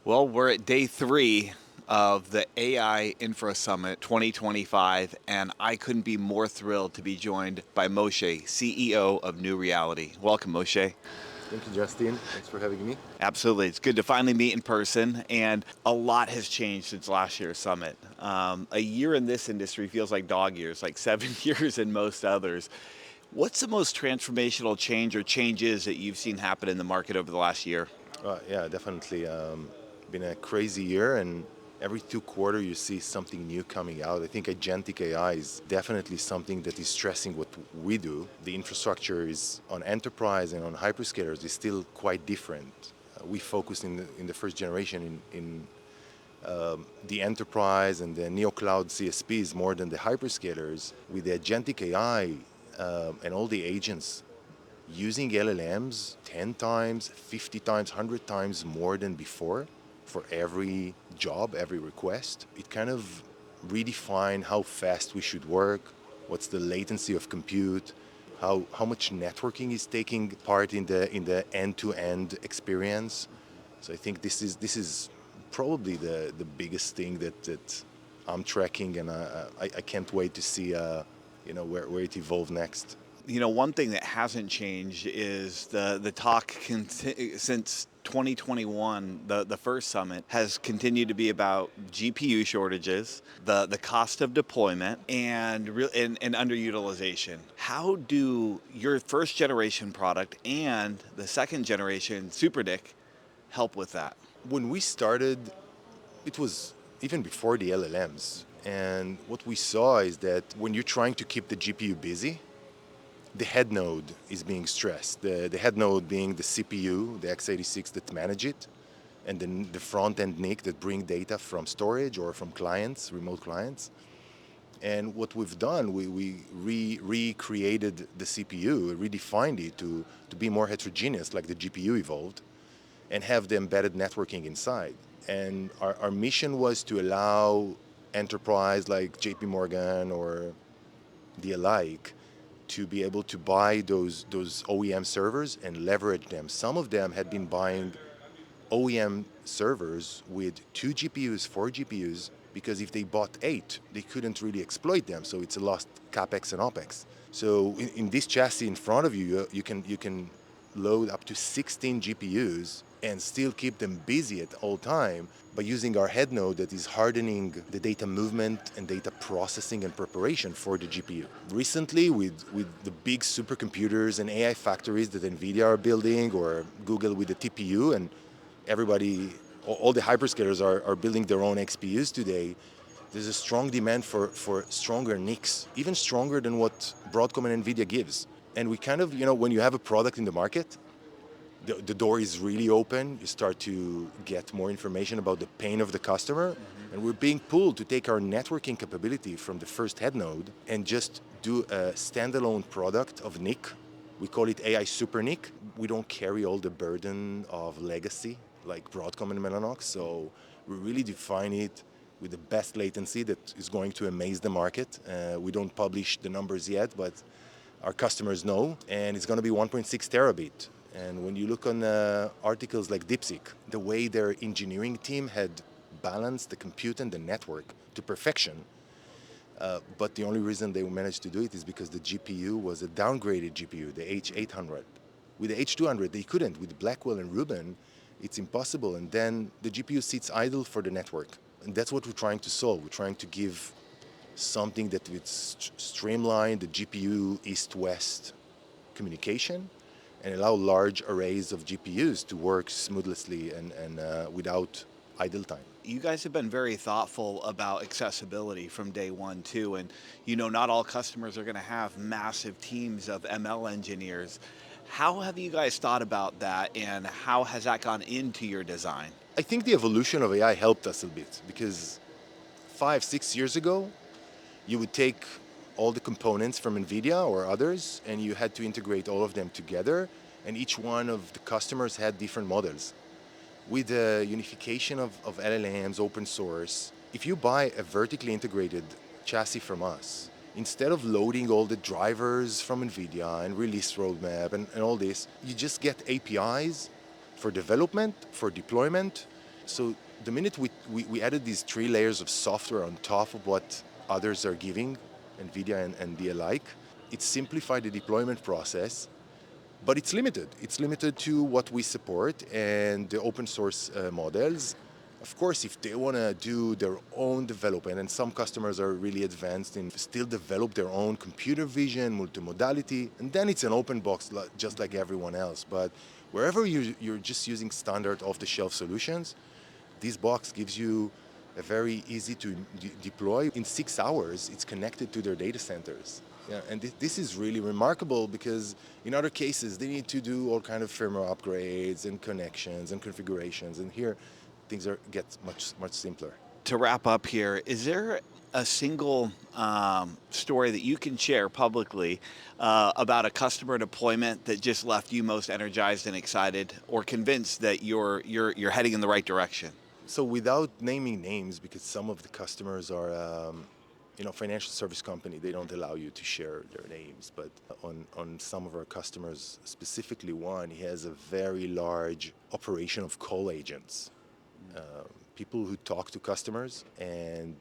Well, we're at day 3 of the AI Infra Summit 2025, and I couldn't be more thrilled to be joined by Moshe, CEO of NeuReality. Welcome, Moshe. Thank you, Justin. Thanks for having me. Absolutely. It's good to finally meet in person, and a lot has changed since last year's summit. A year in this industry feels like dog years, like 7 years in most others. What's the most transformational change or changes that you've seen happen in the market over the last year? Yeah, definitely. Been a crazy year, and every 2 quarters you see something new coming out. I think agentic AI is definitely something that is stressing what we do. The infrastructure is on enterprise and on hyperscalers is still quite different. We focus in the first generation in the enterprise and the neo cloud CSPs more than the hyperscalers. With the agentic AI and all the agents using LLMs 10 times, 50 times, 100 times more than before for every job, every request. It kind of redefined how fast we should work, what's the latency of compute, how much networking is taking part in the end-to-end experience. So I think this is probably the biggest thing that I'm tracking, and I can't wait to see where it evolves next. One thing that hasn't changed is the talk since 2021, the first summit, has continued to be about GPU shortages, the cost of deployment, and underutilization. How do your first generation product and the second generation SuperNIC help with that? When we started, it was even before the LLMs. And what we saw is that when you're trying to keep the GPU busy, the head node is being stressed. The head node being the CPU, the x86 that manage it, and then the front-end NIC that bring data from storage or from clients, remote clients. And what we've done, we recreated the CPU, redefined it to be more heterogeneous, like the GPU evolved, and have the embedded networking inside. And our mission was to allow enterprise like JP Morgan or the alike to be able to buy those OEM servers and leverage them. Some of them had been buying OEM servers with 2 GPUs, 4 GPUs, because if they bought 8, they couldn't really exploit them. So it's a lost CapEx and OpEx. So in this chassis in front of you, you can load up to 16 GPUs and still keep them busy at all time by using our head node that is hardening the data movement and data processing and preparation for the GPU. Recently, with the big supercomputers and AI factories that NVIDIA are building, or Google with the TPU, and everybody, all the hyperscalers are building their own XPUs today, there's a strong demand for stronger NICs, even stronger than what Broadcom and NVIDIA gives. And we kind of, when you have a product in the market, the door is really open. You start to get more information about the pain of the customer. Mm-hmm. And we're being pulled to take our networking capability from the first head node and just do a standalone product of NIC. We call it AI-SuperNIC. We don't carry all the burden of legacy like Broadcom and Mellanox. So we really define it with the best latency that is going to amaze the market. We don't publish the numbers yet, but our customers know. And it's going to be 1.6 terabit. And when you look on articles like DeepSeek, the way their engineering team had balanced the compute and the network to perfection, but the only reason they managed to do it is because the GPU was a downgraded GPU, the H800. With the H200, they couldn't. With Blackwell and Rubin, it's impossible. And then the GPU sits idle for the network. And that's what we're trying to solve. We're trying to give something that would streamline the GPU east-west communication and allow large arrays of GPUs to work smoothly and without idle time. You guys have been very thoughtful about accessibility from day one too, and not all customers are going to have massive teams of ML engineers. How have you guys thought about that, and how has that gone into your design? I think the evolution of AI helped us a bit, because 5-6 years ago, you would take all the components from NVIDIA or others, and you had to integrate all of them together, and each one of the customers had different models. With the unification of LLMs, open source, if you buy a vertically integrated chassis from us, instead of loading all the drivers from NVIDIA and release roadmap and all this, you just get APIs for development, for deployment, So the minute we added these 3 layers of software on top of what others are giving, NVIDIA and the alike, it simplified the deployment process, but it's limited. It's limited to what we support and the open source models. Of course, if they want to do their own development, and some customers are really advanced in still develop their own computer vision, multimodality, and then it's an open box just like everyone else. But wherever you're just using standard off-the-shelf solutions, this box gives you a very easy to deploy. In 6 hours, it's connected to their data centers. Yeah, and this is really remarkable because in other cases, they need to do all kind of firmware upgrades and connections and configurations. And here, things get much simpler. To wrap up here, is there a single story that you can share publicly about a customer deployment that just left you most energized and excited, or convinced that you're heading in the right direction? So without naming names, because some of the customers are, financial service company, they don't allow you to share their names. But on some of our customers, specifically one, he has a very large operation of call agents, people who talk to customers, and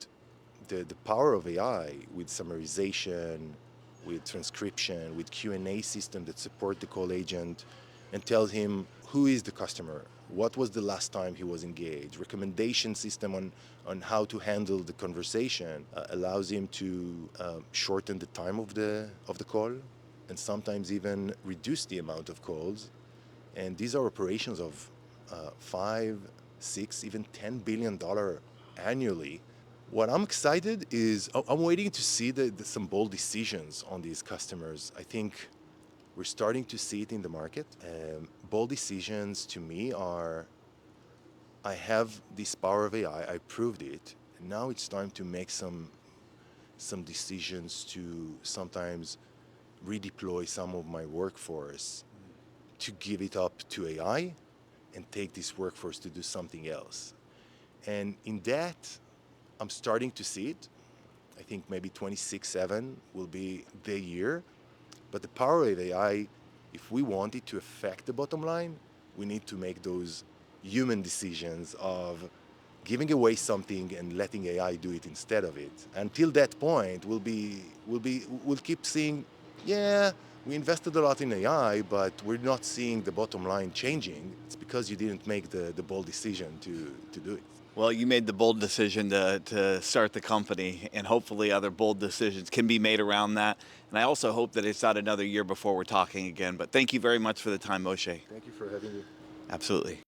the power of AI with summarization, with transcription, with Q&A system that support the call agent and tell him who is the customer, what was the last time he was engaged, recommendation system on how to handle the conversation, allows him to shorten the time of the call and sometimes even reduce the amount of calls. And these are operations of $5, $6, even $10 billion annually. What I'm excited is I'm waiting to see some bold decisions on these customers. I think we're starting to see it in the market. Bold decisions to me are, I have this power of AI, I proved it, and now it's time to make some decisions to sometimes redeploy some of my workforce to give it up to AI and take this workforce to do something else. And in that, I'm starting to see it. I think maybe 26/7 will be the year. But the power of AI, if we want it to affect the bottom line, we need to make those human decisions of giving away something and letting AI do it instead of it. Until that point, we'll keep seeing, yeah, we invested a lot in AI, but we're not seeing the bottom line changing. It's because you didn't make the bold decision to do it. Well, you made the bold decision to start the company, and hopefully other bold decisions can be made around that. And I also hope that it's not another year before we're talking again. But thank you very much for the time, Moshe. Thank you for having me. Absolutely.